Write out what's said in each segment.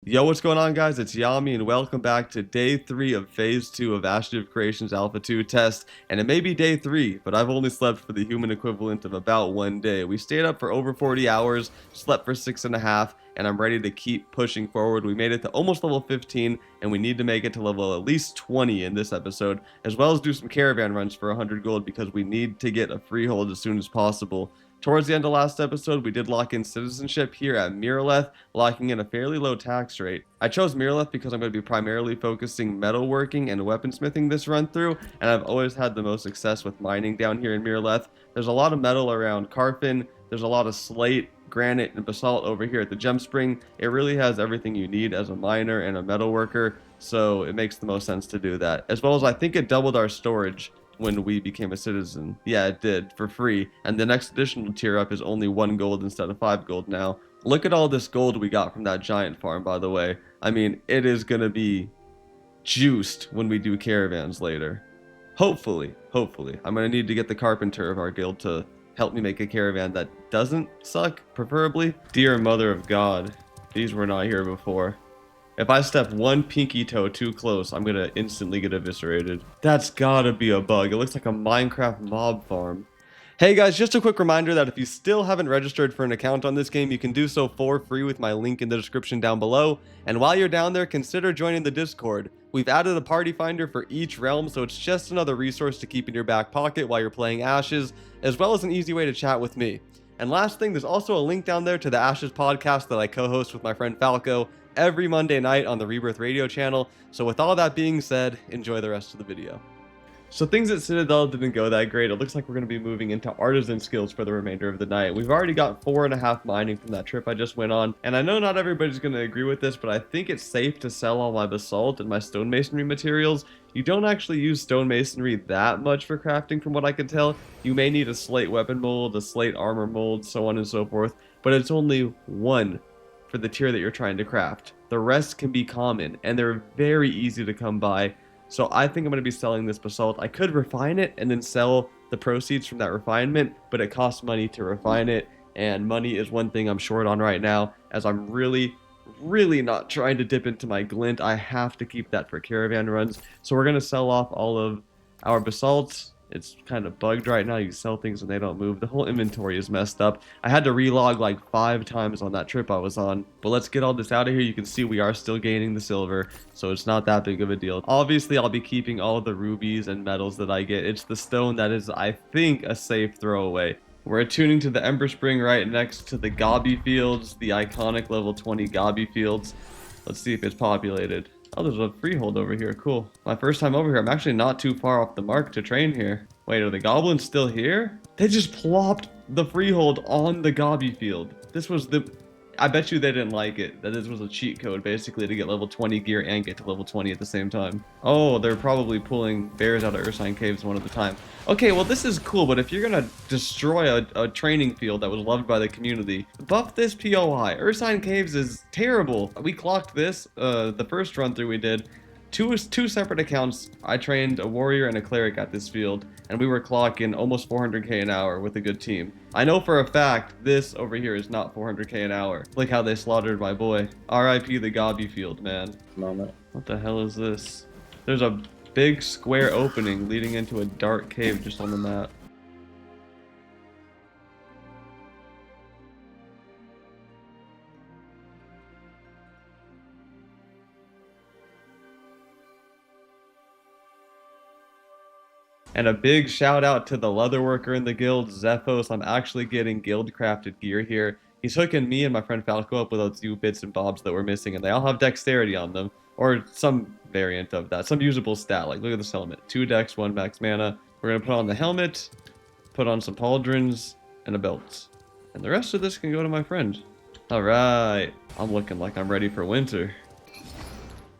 Yo, what's going on, guys? It's Yommi, and welcome back to day 3 of phase 2 of Ashes Creations Alpha 2 test. And it may be day 3, but I've only slept for the human equivalent of about 1 day. We stayed up for over 40 hours, slept for 6.5, and I'm ready to keep pushing forward. We made it to almost level 15, and we need to make it to level at least 20 in this episode, as well as do some caravan runs for 100 gold because we need to get a freehold as soon as possible. Towards the end of last episode, we did lock in citizenship here at Miraleth, locking in a fairly low tax rate. I chose Miraleth because I'm going to be primarily focusing metalworking and weaponsmithing this run through, and I've always had the most success with mining down here in Miraleth. There's a lot of metal around Carfin, there's a lot of slate, granite, and basalt over here at the gem spring. It really has everything you need as a miner and a metal worker, so it makes the most sense to do that. As well as I think it doubled our storage when we became a citizen. Yeah, it did, for free. And the next additional tier up is only 1 gold instead of 5 gold now. Look at all this gold we got from that giant farm, by the way. I mean, it is gonna be juiced when we do caravans later. Hopefully. I'm gonna need to get the carpenter of our guild to help me make a caravan that doesn't suck, preferably. Dear Mother of God, these were not here before. If I step one pinky toe too close, I'm gonna instantly get eviscerated. That's gotta be a bug. It looks like a Minecraft mob farm. Hey guys, just a quick reminder that if you still haven't registered for an account on this game, you can do so for free with my link in the description down below. And while you're down there, consider joining the Discord. We've added a party finder for each realm, so it's just another resource to keep in your back pocket while you're playing Ashes, as well as an easy way to chat with me. And last thing, there's also a link down there to the Ashes podcast that I co-host with my friend Falco every Monday night on the Rebirth Radio channel. So with all that being said, enjoy the rest of the video. So things at Citadel didn't go that great. It looks like we're going to be moving into artisan skills for the remainder of the night. We've already got 4.5 mining from that trip I just went on. And I know not everybody's going to agree with this, but I think it's safe to sell all my basalt and my stonemasonry materials. You don't actually use stonemasonry that much for crafting from what I can tell. You may need a slate weapon mold, a slate armor mold, so on and so forth. But it's only one for the tier that you're trying to craft. The rest can be common, and they're very easy to come by. So I think I'm going to be selling this basalt. I could refine it and then sell the proceeds from that refinement, but it costs money to refine it, and money is one thing I'm short on right now, as I'm really not trying to dip into my glint. I have to keep that for caravan runs. So we're going to sell off all of our basalt. It's kind of bugged right now. You sell things and they don't move. The whole inventory is messed up. I had to relog like 5 times on that trip I was on. But let's get all this out of here. You can see we are still gaining the silver, so it's not that big of a deal. Obviously, I'll be keeping all of the rubies and metals that I get. It's the stone that is, I think, a safe throwaway. We're attuning to the Ember Spring right next to the Gobby Fields, the iconic level 20 Gobby Fields. Let's see if it's populated. Oh, there's a freehold over here. Cool. My first time over here. I'm actually not too far off the mark to train here. Wait, are the goblins still here? They just plopped the freehold on the Gobby field. This was the... I bet you they didn't like it. That this was a cheat code, basically, to get level 20 gear and get to level 20 at the same time. Oh, they're probably pulling bears out of Artisan caves one at a time. Okay, well, this is cool, but if you're gonna destroy a training field that was loved by the community, buff this POI. Artisan caves is terrible. We clocked this, the first run through we did. Two separate accounts. I trained a warrior and a cleric at this field, and we were clocking almost 400k an hour with a good team. I know for a fact this over here is not 400k an hour. Look how they slaughtered my boy. RIP the Gobby field, man. Moment. What the hell is this? There's a big square opening leading into a dark cave just on the map. And a big shout out to the leatherworker in the guild, Zephos. I'm actually getting guild crafted gear here. He's hooking me and my friend Falco up with a few bits and bobs that we're missing, and they all have dexterity on them, or some variant of that, some usable stat. Like, look at this helmet. 2 dex, 1 max mana. We're gonna put on the helmet, put on some pauldrons, and a belt. And the rest of this can go to my friend. Alright. I'm looking like I'm ready for winter.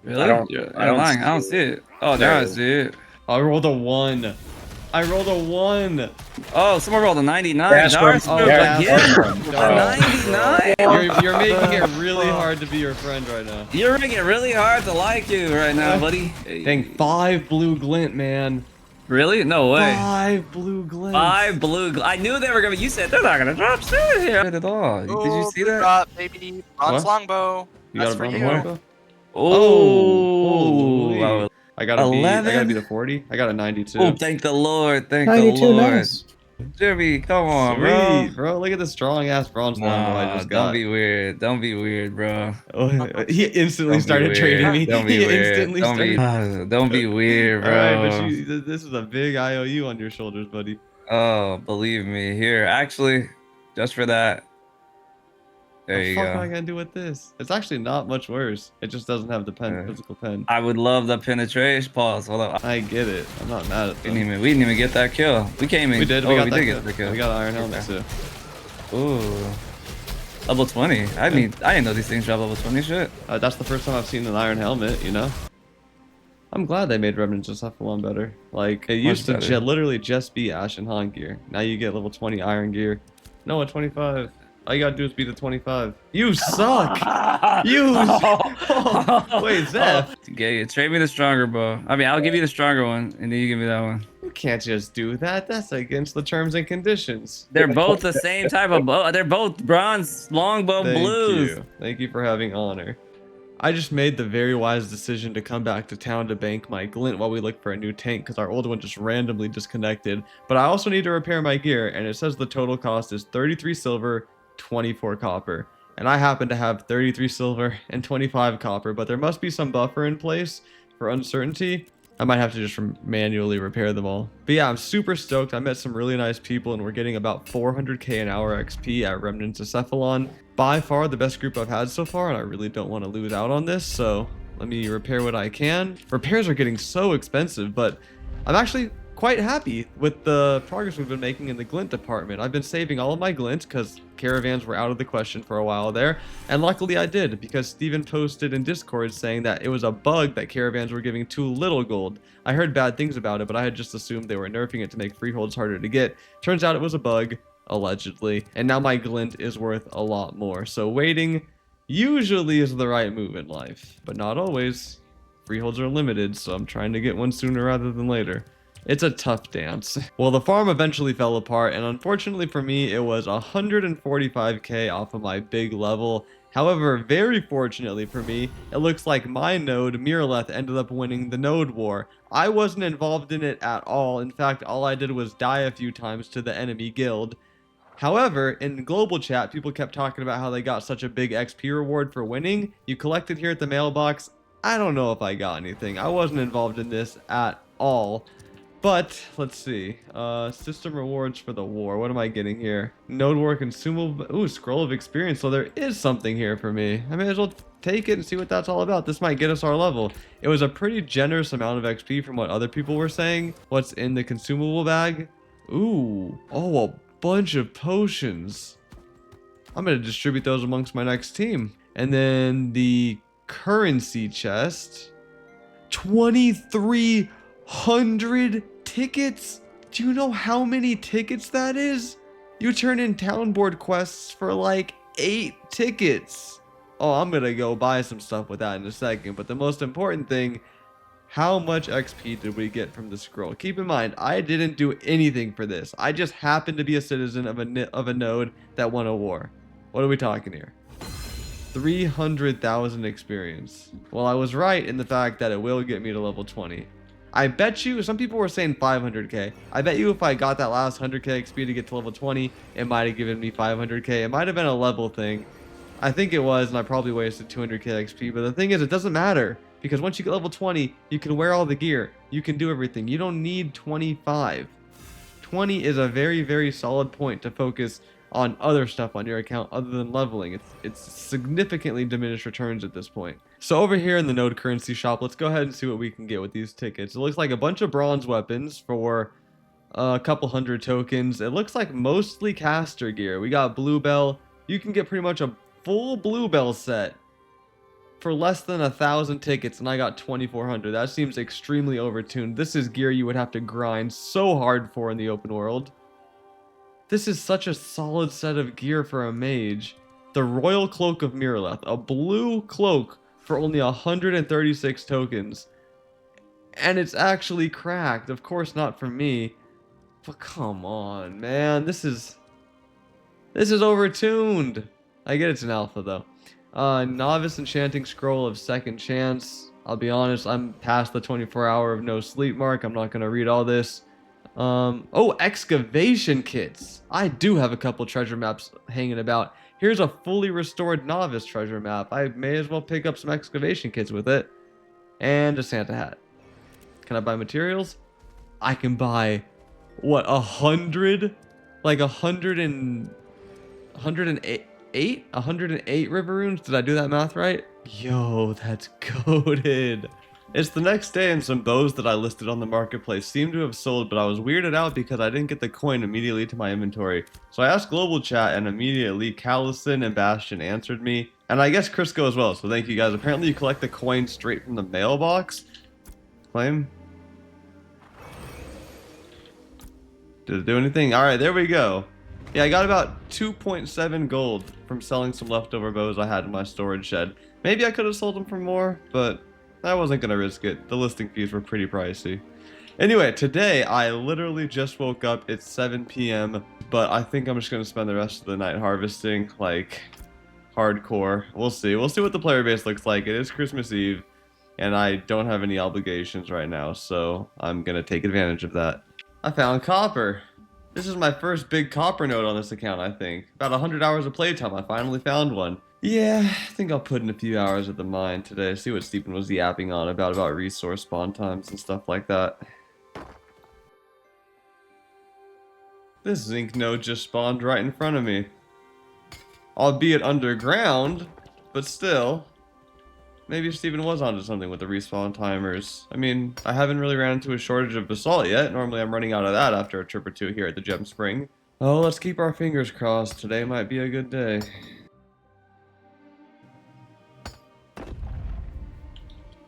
Really? I don't see it. Oh, there I see it. I rolled a 1. I rolled a 1. Oh, someone rolled a 99. That's Ours from- rolled yeah, a 99. You're making it really hard to be your friend right now. You're making it really hard to like you right now, buddy. Dang, 5 blue glint, man. Really? No way. 5 blue glint. 5 blue. I knew they were gonna. You said they're not gonna drop shit here at all. Did you see that? Drop, baby. Bronze What? longbow. You got a bronze you. Marco? Oh, Oh, holy. I gotta beat 11. a 40. I got a 92. Oh, thank the Lord. Thank the 92, Lord. nice. Jimmy, come on, Sweet, bro. bro. Look at the strong ass bronze longbow I Nah, just don't got. be weird. Don't be weird, bro. Oh, he instantly Don't be started trading me. weird. Don't be He weird. instantly started. Don't be weird, All right, but bro. this is a big IOU on your shoulders, buddy. Oh, believe me. Here, actually, just for that. There The you fuck am go. I gonna do with this? It's actually not much worse. It just doesn't have the pen, physical pen. I would love the penetration. Pause. Hold up. I get it. I'm not mad at them. We didn't even get that kill. We came in. We did. Oh, We did get the kill. We got an iron helmet too. Ooh. Level 20. I didn't know these things drop level 20 shit. That's the first time I've seen an iron helmet, you know? I'm glad they made Remnants of Cephalon better. Like, it used to literally just be Ash and Han gear. Now you get level 20 iron gear. No, a 25. All you gotta do is beat a 25. You suck! You... Oh, wait, Zeph. Yeah, trade me the stronger bow. I mean, I'll give you the stronger one, and then you give me that one. You can't just do that. That's against the terms and conditions. They're both the same type of bow. They're both bronze longbow blues. Thank you for having honor. I just made the very wise decision to come back to town to bank my glint while we look for a new tank because our old one just randomly disconnected. But I also need to repair my gear, and it says the total cost is 33 silver, 24 copper. And I happen to have 33 silver and 25 copper, but there must be some buffer in place for uncertainty. I might have to just manually repair them all. But yeah, I'm super stoked. I met some really nice people, and we're getting about 400k an hour XP at Remnants of Cephalon. By far the best group I've had so far, and I really don't want to lose out on this, so let me repair what I can. Repairs are getting so expensive, but I'm actually quite happy with the progress we've been making in the glint department. I've been saving all of my glint because caravans were out of the question for a while there, and luckily I did because Steven posted in Discord saying that it was a bug that caravans were giving too little gold. I heard bad things about it, but I had just assumed they were nerfing it to make freeholds harder to get. Turns out it was a bug, allegedly, and now my glint is worth a lot more. So waiting usually is the right move in life, but not always. Freeholds are limited, so I'm trying to get one sooner rather than later. It's a tough dance. Well, the farm eventually fell apart, and unfortunately for me, it was 145k off of my big level. However, very fortunately for me, it looks like my node, Miraleth, ended up winning the node war. I wasn't involved in it at all. In fact, all I did was die a few times to the enemy guild. However, in global chat, people kept talking about how they got such a big XP reward for winning. You collected here at the mailbox. I don't know if I got anything. I wasn't involved in this at all. But let's see. System rewards for the war. What am I getting here? Node war consumable. Ooh, scroll of experience. So there is something here for me. I may as well take it and see what that's all about. This might get us our level. It was a pretty generous amount of XP from what other people were saying. What's in the consumable bag? Ooh. Oh, a bunch of potions. I'm going to distribute those amongst my next team. And then the currency chest. 2,300 tickets? Do you know how many tickets that is? You turn in town board quests for like 8 tickets. Oh, I'm gonna go buy some stuff with that in a second. But the most important thing, how much XP did we get from the scroll? Keep in mind, I didn't do anything for this. I just happened to be a citizen of a node that won a war. What are we talking here? 300,000 experience. Well, I was right in the fact that it will get me to level 20. I bet you, some people were saying 500k. I bet you if I got that last 100k XP to get to level 20, it might have given me 500k. It might have been a level thing. I think it was, and I probably wasted 200k XP. But the thing is, it doesn't matter. Because once you get level 20, you can wear all the gear. You can do everything. You don't need 25. 20 is a very, very solid point to focus on other stuff on your account other than leveling. It's significantly diminished returns at this point. So over here in the node currency shop, let's go ahead and see what we can get with these tickets. It looks like a bunch of bronze weapons for a couple hundred tokens. It looks like mostly caster gear. We got bluebell. You can get pretty much a full bluebell set for less than 1,000 tickets, and I got 2,400. That seems extremely overtuned. This is gear you would have to grind so hard for in the open world. This is such a solid set of gear for a mage. The Royal Cloak of Miraleth, a blue cloak for only 136 tokens. And it's actually cracked. Of course not for me. But come on, man. This is overtuned. I get it's an alpha though. Novice Enchanting Scroll of Second Chance. I'll be honest, I'm past the 24-hour of no sleep mark. I'm not going to read all this. Oh, excavation kits. I do have a couple treasure maps hanging about. Here's a fully restored novice treasure map. I may as well pick up some excavation kits with it. And a Santa hat. Can I buy materials? I can buy, what, 100? Like 108 river runes? Did I do that math right? Yo, that's goated. It's the next day and some bows that I listed on the marketplace seem to have sold, but I was weirded out because I didn't get the coin immediately to my inventory. So I asked global chat and immediately Callison and Bastion answered me. And I guess Crisco as well, so thank you guys. Apparently you collect the coin straight from the mailbox. Claim. Did it do anything? Alright, there we go. Yeah, I got about 2.7 gold from selling some leftover bows I had in my storage shed. Maybe I could have sold them for more, but I wasn't going to risk it. The listing fees were pretty pricey. Anyway, today I literally just woke up. It's 7 p.m., but I think I'm just going to spend the rest of the night harvesting, like, hardcore. We'll see. We'll see what the player base looks like. It is Christmas Eve, and I don't have any obligations right now, so I'm going to take advantage of that. I found copper. This is my first big copper node on this account, I think. About 100 hours of playtime, I finally found one. Yeah, I think I'll put in a few hours at the mine today, see what Stephen was yapping on about resource spawn times and stuff like that. This zinc node just spawned right in front of me. Albeit underground, but still. Maybe Stephen was onto something with the respawn timers. I mean, I haven't really ran into a shortage of basalt yet. Normally I'm running out of that after a trip or two here at the Gem Spring. Oh, let's keep our fingers crossed. Today might be a good day.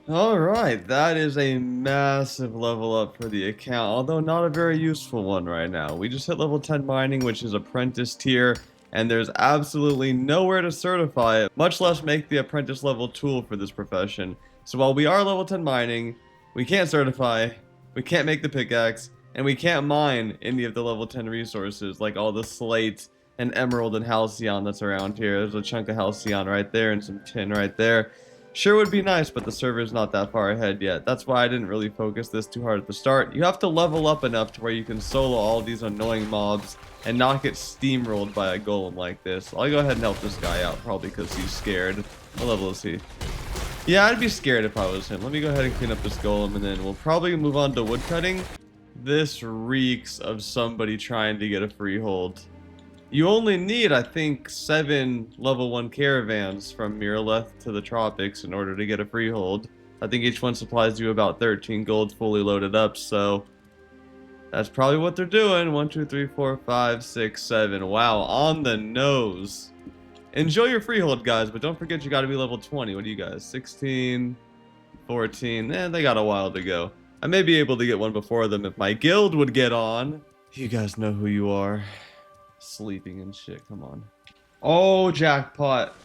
Alright, that is a massive level up for the account, although not a very useful one right now. We just hit level 10 mining, which is apprentice tier, and there's absolutely nowhere to certify it, much less make the apprentice level tool for this profession. So while we are level 10 mining, we can't certify, we can't make the pickaxe, and we can't mine any of the level 10 resources, like all the slate and emerald and halcyon that's around here. There's a chunk of halcyon right there and some tin right there. Sure would be nice, but the server's not that far ahead yet. That's why I didn't really focus this too hard at the start. You have to level up enough to where you can solo all these annoying mobs and not get steamrolled by a golem like this. I'll go ahead and help this guy out, probably because he's scared. What level is he? Yeah, I'd be scared if I was him. Let me go ahead and clean up this golem, and then we'll probably move on to woodcutting. This reeks of somebody trying to get a freehold. You only need, I think, 7 level 1 caravans from Miraleth to the tropics in order to get a freehold. I think each one supplies you about 13 gold fully loaded up, so that's probably what they're doing. 1, 2, 3, 4, 5, 6, 7. Wow, on the nose. Enjoy your freehold, guys, but don't forget you gotta be level 20. What do you guys? 16, 14. They got a while to go. I may be able to get one before them if my guild would get on. You guys know who you are. Sleeping and shit, come on. Oh, jackpot.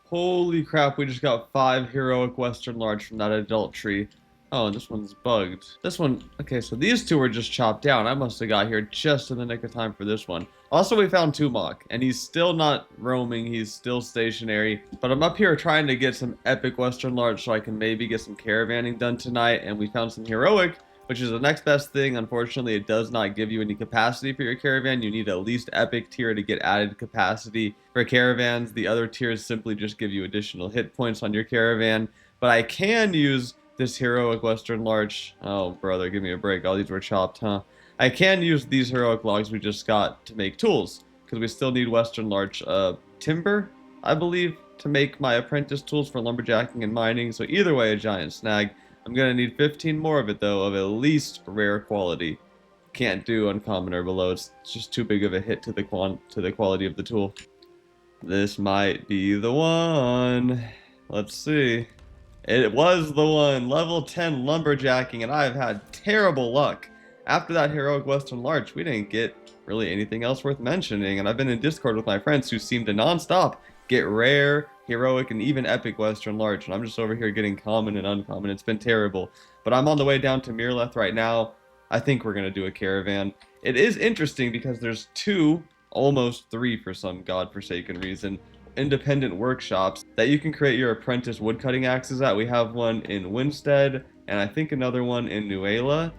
Holy crap, we just got 5 heroic western large from that adult tree. Oh, and this one's bugged. This one, okay, so these two were just chopped down. I must have got here just in the nick of time for this one. Also, we found Tumok, and he's still not roaming. He's still stationary. But I'm up here trying to get some epic western large so I can maybe get some caravanning done tonight. And we found some heroic, which is the next best thing. Unfortunately, it does not give you any capacity for your caravan. You need at least epic tier to get added capacity for caravans. The other tiers simply just give you additional hit points on your caravan. But I can use this heroic western larch. Oh, brother, give me a break. All these were chopped, huh? I can use these heroic logs we just got to make tools, because we still need western larch timber, I believe, to make my apprentice tools for lumberjacking and mining. So either way, a giant snag. I'm gonna need 15 more of it though, of at least rare quality. Can't do uncommon or below. It's just too big of a hit to the quality of the tool. This might be the one. Let's see. It was the one. Level 10 lumberjacking, and I've had terrible luck. After that heroic western larch, we didn't get really anything else worth mentioning, and I've been in Discord with my friends who seem to non-stop get rare, heroic, and even epic western larch, and I'm just over here getting common and uncommon. It's been terrible. But I'm on the way down to Miraleth right now. I think we're going to do a caravan. It is interesting because there's 2, almost 3 for some godforsaken reason, independent workshops that you can create your apprentice woodcutting axes at. We have one in Winstead, and I think another one in Nuela.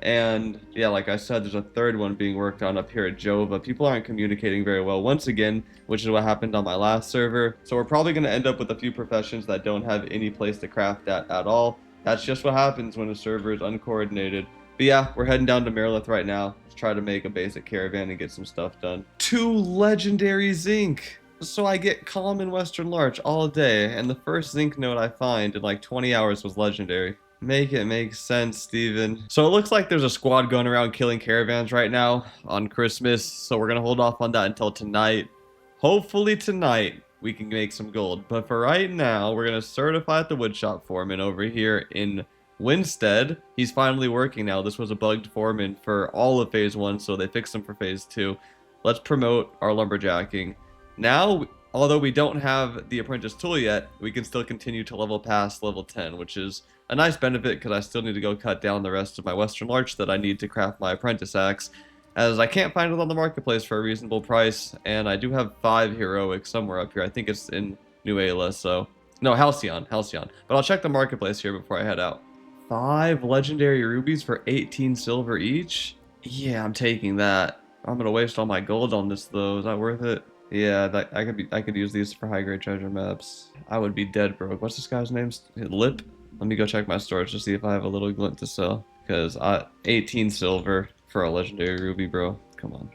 And yeah, like I said, there's a third one being worked on up here at Jova. People aren't communicating very well once again, which is what happened on my last server. So we're probably going to end up with a few professions that don't have any place to craft at all. That's just what happens when a server is uncoordinated. But yeah, we're heading down to Marilith right now to try to make a basic caravan and get some stuff done. 2 legendary zinc! So I get common Western Larch all day, and the first zinc node I find in like 20 hours was legendary. Make it make sense, Steven. So it looks like there's a squad going around killing caravans right now on Christmas, so we're gonna hold off on that until tonight. Hopefully tonight we can make some gold, but for right now, we're gonna certify the woodshop foreman over here in Winstead. He's finally working now. This was a bugged foreman for all of phase 1, so they fixed him for phase 2. Let's promote our lumberjacking. Now, although we don't have the apprentice tool yet, we can still continue to level past level 10, which is a nice benefit because I still need to go cut down the rest of my Western Larch that I need to craft my apprentice axe, as I can't find it on the marketplace for a reasonable price, and I do have 5 heroics somewhere up here. I think it's in Nuela, so... No, Halcyon. But I'll check the marketplace here before I head out. 5 legendary rubies for 18 silver each? Yeah, I'm taking that. I'm gonna waste all my gold on this though. Is that worth it? Yeah, I could use these for high grade treasure maps. I would be dead broke. What's this guy's name? Lip? Let me go check my storage to see if I have a little glint to sell. Because 18 silver for a legendary ruby, bro. Come on.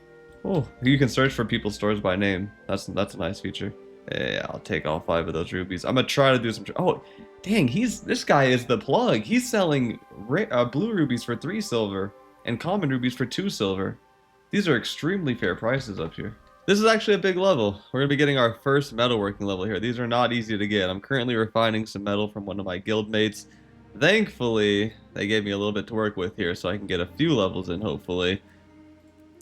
Oh, you can search for people's stores by name. That's a nice feature. Yeah, I'll take all 5 of those rubies. I'm gonna try to do some... Oh, dang, this guy is the plug. He's selling blue rubies for 3 silver and common rubies for 2 silver. These are extremely fair prices up here. This is actually a big level. We're going to be getting our first metalworking level here. These are not easy to get. I'm currently refining some metal from one of my guild mates. Thankfully, they gave me a little bit to work with here so I can get a few levels in, hopefully.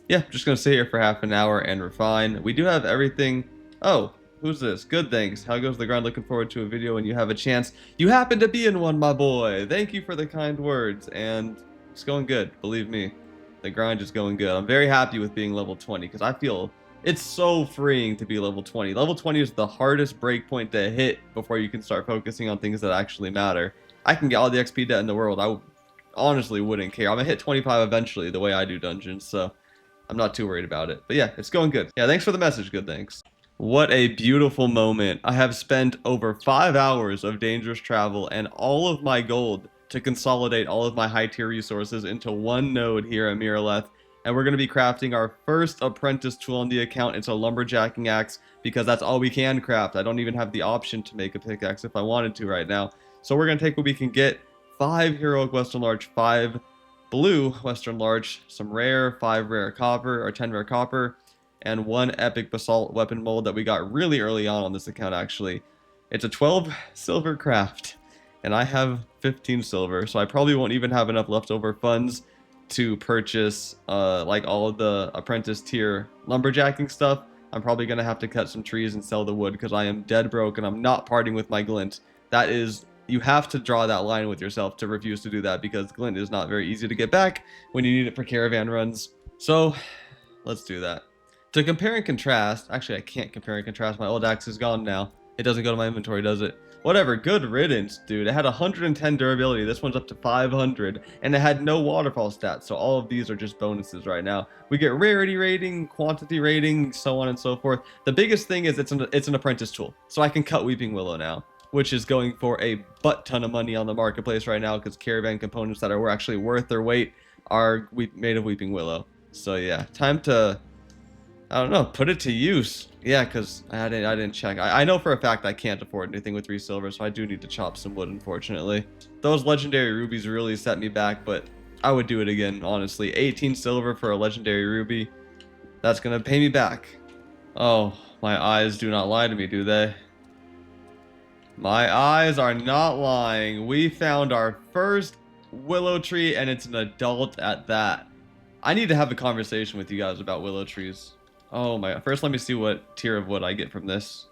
Yeah, just going to sit here for half an hour and refine. We do have everything. Oh, who's this? Good, thanks. How goes the grind? Looking forward to a video when you have a chance. You happen to be in one, my boy. Thank you for the kind words. And it's going good, believe me. The grind is going good. I'm very happy with being level 20 because I feel... It's so freeing to be level 20. Level 20 is the hardest breakpoint to hit before you can start focusing on things that actually matter. I can get all the XP debt in the world. I honestly wouldn't care. I'm going to hit 25 eventually the way I do dungeons, so I'm not too worried about it. But yeah, it's going good. Yeah, thanks for the message. Good, thanks. What a beautiful moment. I have spent over 5 hours of dangerous travel and all of my gold to consolidate all of my high tier resources into one node here at Miraleth. And we're going to be crafting our first apprentice tool on the account. It's a lumberjacking axe because that's all we can craft. I don't even have the option to make a pickaxe if I wanted to right now. So we're going to take what we can get. 5 heroic Western Larch, 5 blue Western Larch, some rare, 5 rare copper, or 10 rare copper, and 1 epic basalt weapon mold that we got really early on this account actually. It's a 12 silver craft, and I have 15 silver, so I probably won't even have enough leftover funds to purchase like all of the apprentice tier lumberjacking stuff. I'm probably gonna have to cut some trees and sell the wood because I am dead broke and I'm not parting with my glint. That is, you have to draw that line with yourself to refuse to do that because glint is not very easy to get back when you need it for caravan runs. So let's do that. To compare and contrast, actually I can't compare and contrast, my old axe is gone now. It doesn't go to my inventory, does it? Whatever, good riddance, dude. It had 110 durability. This one's up to 500, and it had no waterfall stats, so all of these are just bonuses right now. We get rarity rating, quantity rating, so on and so forth. The biggest thing is it's an apprentice tool, so I can cut weeping willow now, which is going for a butt ton of money on the marketplace right now because caravan components that are actually worth their weight are made of weeping willow. So yeah, time to, I don't know, put it to use. Yeah, because I didn't check. I know for a fact I can't afford anything with 3 silver, so I do need to chop some wood, unfortunately. Those legendary rubies really set me back, but I would do it again, honestly. 18 silver for a legendary ruby. That's going to pay me back. Oh, my eyes do not lie to me, do they? My eyes are not lying. We found our first willow tree, and it's an adult at that. I need to have a conversation with you guys about willow trees. Oh my god. First, let me see what tier of wood I get from this.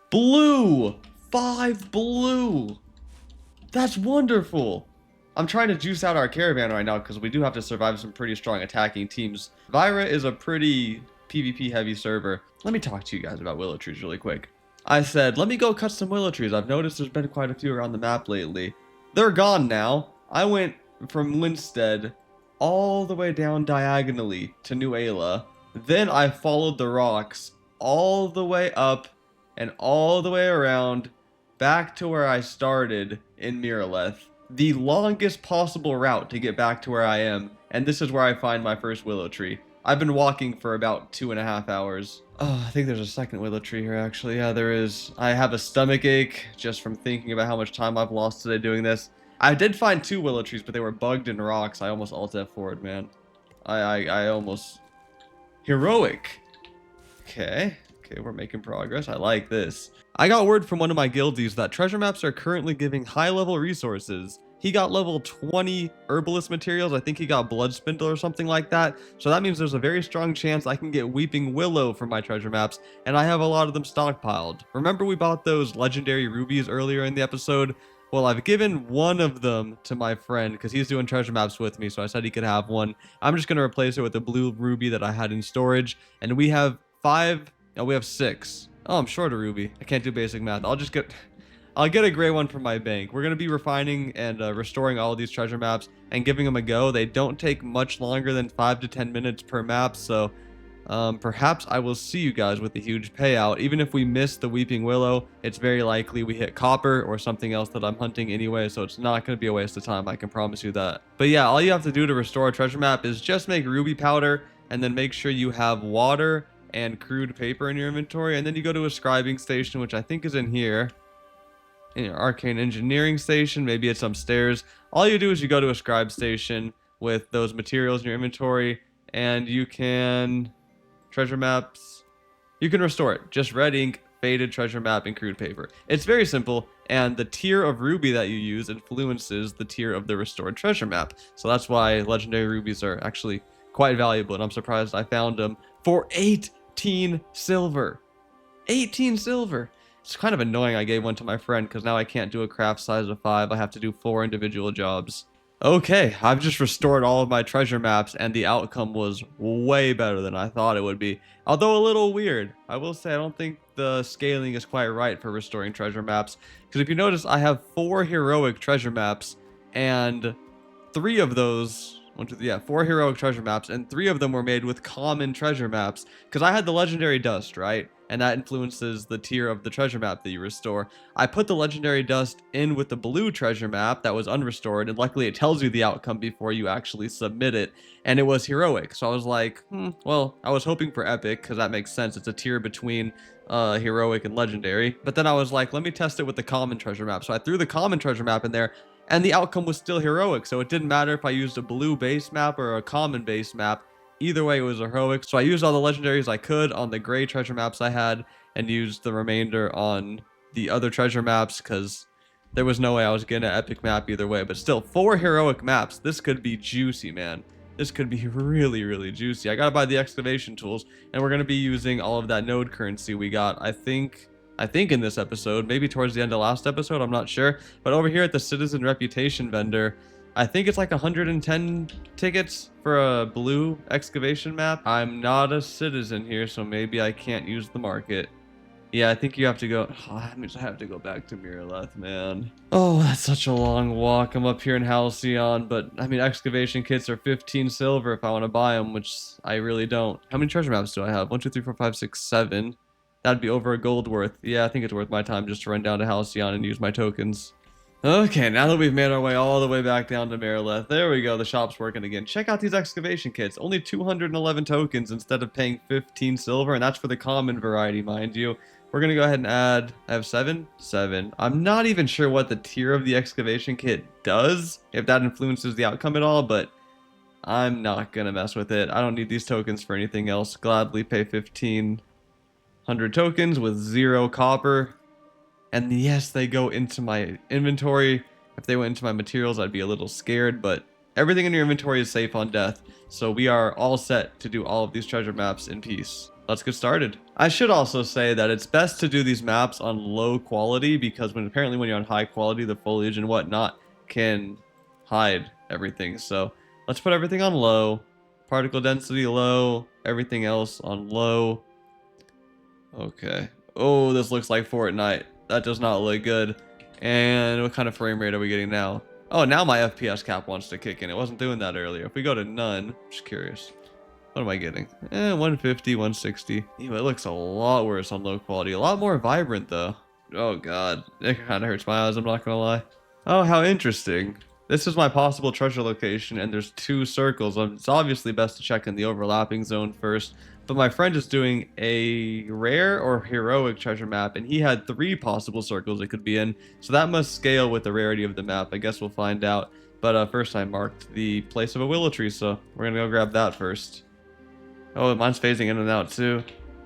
Blue! 5 blue! That's wonderful! I'm trying to juice out our caravan right now because we do have to survive some pretty strong attacking teams. Vira is a pretty PvP heavy server. Let me talk to you guys about willow trees really quick. I said, let me go cut some willow trees. I've noticed there's been quite a few around the map lately. They're gone now. I went from Winstead all the way down diagonally to New Ayla. Then I followed the rocks all the way up and all the way around back to where I started in Miraleth. The longest possible route to get back to where I am, and this is where I find my first willow tree. I've been walking for about 2.5 hours. Oh, I think there's a second willow tree here, actually. Yeah, there is. I have a stomach ache just from thinking about how much time I've lost today doing this. I did find 2 willow trees, but they were bugged in rocks. I almost alt F forward, man. I almost... Heroic. Okay, we're making progress. I like this. I got word from one of my guildies that treasure maps are currently giving high-level resources. He got level 20 herbalist materials. I think he got blood spindle or something like that. So that means there's a very strong chance I can get weeping willow from my treasure maps, and I have a lot of them stockpiled. Remember we bought those legendary rubies earlier in the episode? Well, I've given one of them to my friend because he's doing treasure maps with me, so I said he could have one. I'm just going to replace it with a blue ruby that I had in storage, and we have 5... No, we have 6. Oh, I'm short a ruby. I can't do basic math. I'll get a gray one from my bank. We're going to be refining and restoring all of these treasure maps and giving them a go. They don't take much longer than 5 to 10 minutes per map, so perhaps I will see you guys with a huge payout. Even if we miss the weeping willow, it's very likely we hit copper or something else that I'm hunting anyway, so it's not going to be a waste of time. I can promise you that. But yeah, all you have to do to restore a treasure map is just make ruby powder and then make sure you have water and crude paper in your inventory, and then you go to a scribing station, which I think is in here, in your arcane engineering station. Maybe it's upstairs. All you do is you go to a scribe station with those materials in your inventory, and you can treasure maps, you can restore it. Just red ink, faded treasure map, and crude paper. It's very simple, and the tier of ruby that you use influences the tier of the restored treasure map. So that's why legendary rubies are actually quite valuable, and I'm surprised I found them for 18 silver. 18 silver. It's kind of annoying I gave one to my friend because now I can't do a craft size of 5. I have to do 4 individual jobs. Okay, I've just restored all of my treasure maps and the outcome was way better than I thought it would be. Although a little weird. I will say I don't think the scaling is quite right for restoring treasure maps. Because if you notice, I have 4 heroic treasure maps and 3 of those... 4 heroic treasure maps, and 3 of them were made with common treasure maps, because I had the legendary dust, right? And that influences the tier of the treasure map that you restore. I put the legendary dust in with the blue treasure map that was unrestored, and luckily it tells you the outcome before you actually submit it, and it was heroic. So I was like, well, I was hoping for epic, because that makes sense. It's a tier between heroic and legendary. But then I was like, let me test it with the common treasure map. So I threw the common treasure map in there, and the outcome was still heroic, so it didn't matter if I used a blue base map or a common base map. Either way, it was heroic. So I used all the legendaries I could on the gray treasure maps I had, and used the remainder on the other treasure maps, because there was no way I was getting an epic map either way. But still, 4 heroic maps. This could be juicy, man. This could be really, really juicy. I gotta buy the excavation tools, and we're gonna be using all of that node currency we got, I think in this episode, maybe towards the end of last episode, I'm not sure. But over here at the citizen reputation vendor, I think it's like 110 tickets for a blue excavation map. I'm not a citizen here, so maybe I can't use the market. Yeah, I think you have to go. Oh, that means I have to go back to Miraleth, man. Oh, that's such a long walk. I'm up here in Halcyon, but I mean, excavation kits are 15 silver if I want to buy them, which I really don't. How many treasure maps do I have? 1, 2, 3, 4, 5, 6, 7. That'd be over a gold worth. Yeah, I think it's worth my time just to run down to Halcyon and use my tokens. Okay, now that we've made our way all the way back down to Miraleth, there we go, the shop's working again. Check out these excavation kits. Only 211 tokens instead of paying 15 silver, and that's for the common variety, mind you. We're going to go ahead and add... I have 7? 7. I'm not even sure what the tier of the excavation kit does, if that influences the outcome at all, but I'm not going to mess with it. I don't need these tokens for anything else. Gladly pay 1,500 tokens with 0 copper. And yes, they go into my inventory. If they went into my materials, I'd be a little scared, but everything in your inventory is safe on death. So we are all set to do all of these treasure maps in peace. Let's get started. I should also say that it's best to do these maps on low quality, because apparently when you're on high quality, the foliage and whatnot can hide everything. So let's put everything on low. Particle density low. Everything else on low. Okay. Oh, this looks like Fortnite. That does not look good. And what kind of frame rate are we getting now? Oh, now my FPS cap wants to kick in. It wasn't doing that earlier. If we go to none, just curious. What am I getting? 150, 160. Ew, it looks a lot worse on low quality. A lot more vibrant, though. Oh, God. It kind of hurts my eyes, I'm not going to lie. Oh, how interesting. This is my possible treasure location, and there's 2 circles. It's obviously best to check in the overlapping zone first. But my friend is doing a rare or heroic treasure map, and he had 3 possible circles it could be in. So that must scale with the rarity of the map. I guess we'll find out. But first I marked the place of a willow tree, so we're going to go grab that first. Oh, mine's phasing in and out too.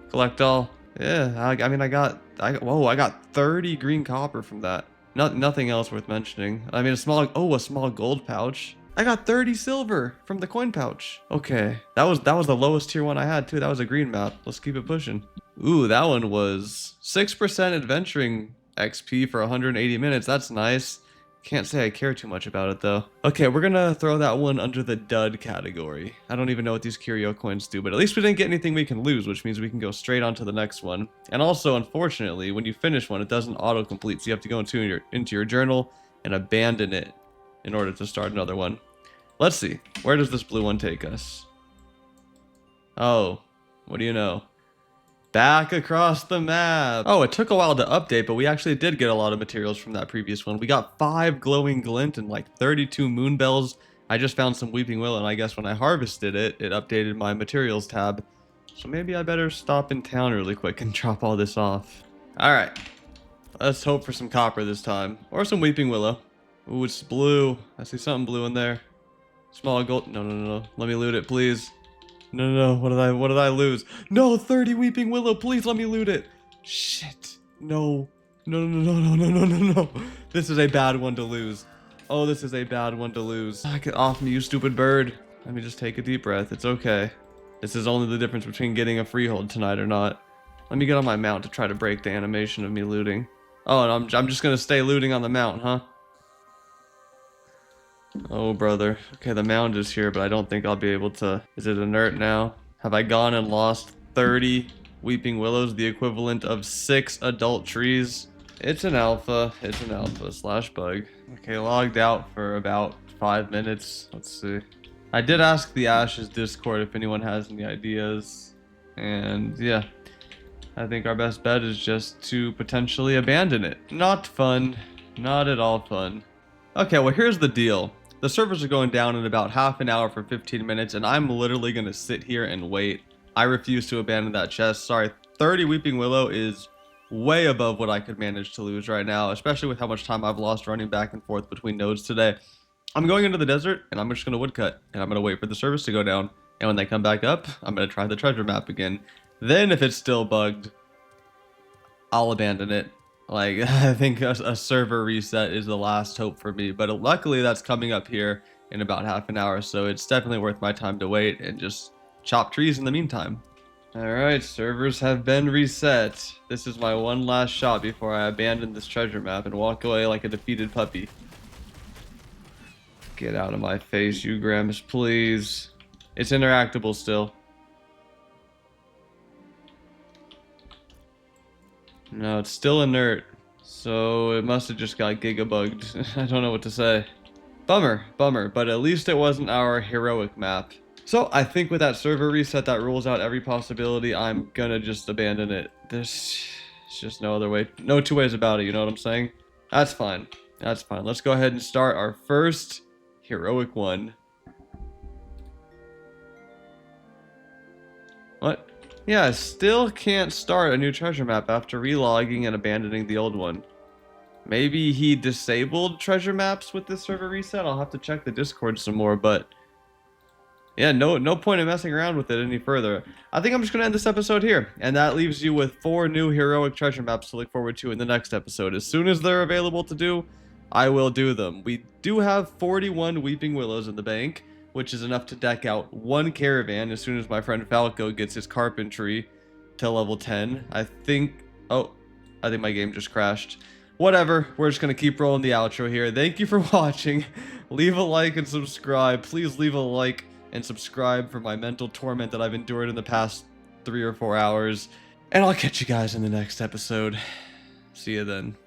Collect all. Yeah, I mean, I got 30 green copper from that. Nothing else worth mentioning. I mean, a small gold pouch. I got 30 silver from the coin pouch. Okay, that was the lowest tier one I had too. That was a green map. Let's keep it pushing. Ooh, that one was 6% adventuring XP for 180 minutes. That's nice. Can't say I care too much about it though. Okay, we're gonna throw that one under the dud category. I don't even know what these curio coins do, but at least we didn't get anything we can lose, which means we can go straight on to the next one. And also, unfortunately, when you finish one, it doesn't auto-complete, so you have to go into your journal and abandon it in order to start another one. Let's see. Where does this blue one take us? Oh, what do you know? Back across the map. Oh, it took a while to update, but we actually did get a lot of materials from that previous one. We got 5 glowing glint and like 32 moon bells. I just found some weeping willow, and I guess when I harvested it, it updated my materials tab. So maybe I better stop in town really quick and drop all this off. All right, let's hope for some copper this time, or some weeping willow. Ooh, it's blue. I see something blue in there. Small gold. No. Let me loot it, please. No. What did I lose? No, 30 weeping willow. Please let me loot it. Shit. No. No. This is a bad one to lose. Oh, this is a bad one to lose. Get off me, you stupid bird. Let me just take a deep breath. It's okay. This is only the difference between getting a freehold tonight or not. Let me get on my mount to try to break the animation of me looting. Oh, and I'm just gonna stay looting on the mount, huh? Oh, brother. Okay, the mound is here, but I don't think I'll be able to... Is it inert now? Have I gone and lost 30 weeping willows, the equivalent of 6 adult trees? It's an alpha. It's an alpha / bug. Okay, logged out for about 5 minutes. Let's see. I did ask the Ashes Discord if anyone has any ideas. And yeah, I think our best bet is just to potentially abandon it. Not fun. Not at all fun. Okay, well, here's the deal. The servers are going down in about half an hour for 15 minutes, and I'm literally going to sit here and wait. I refuse to abandon that chest. Sorry, 30 weeping willow is way above what I could manage to lose right now, especially with how much time I've lost running back and forth between nodes today. I'm going into the desert, and I'm just going to woodcut, and I'm going to wait for the servers to go down. And when they come back up, I'm going to try the treasure map again. Then, if it's still bugged, I'll abandon it. Like, I think a server reset is the last hope for me, but luckily that's coming up here in about half an hour, so it's definitely worth my time to wait and just chop trees in the meantime. Alright, servers have been reset. This is my one last shot before I abandon this treasure map and walk away like a defeated puppy. Get out of my face, you Grams, please. It's interactable still. No, it's still inert. So it must have just got gigabugged. I don't know what to say. Bummer, but at least it wasn't our heroic map. So I think with that server reset, that rules out every possibility. I'm gonna just abandon it. There's just no other way. No 2 ways about it, you know what I'm saying? That's fine. That's fine. Let's go ahead and start our first heroic one. What? Yeah, I still can't start a new treasure map after relogging and abandoning the old one. Maybe he disabled treasure maps with this server reset? I'll have to check the Discord some more, but... yeah, no point in messing around with it any further. I think I'm just going to end this episode here. And that leaves you with 4 new heroic treasure maps to look forward to in the next episode. As soon as they're available to do, I will do them. We do have 41 weeping willows in the bank, which is enough to deck out 1 caravan as soon as my friend Falco gets his carpentry to level 10. I think my game just crashed. Whatever, we're just going to keep rolling the outro here. Thank you for watching. Leave a like and subscribe. Please leave a like and subscribe for my mental torment that I've endured in the past 3 or 4 hours. And I'll catch you guys in the next episode. See you then.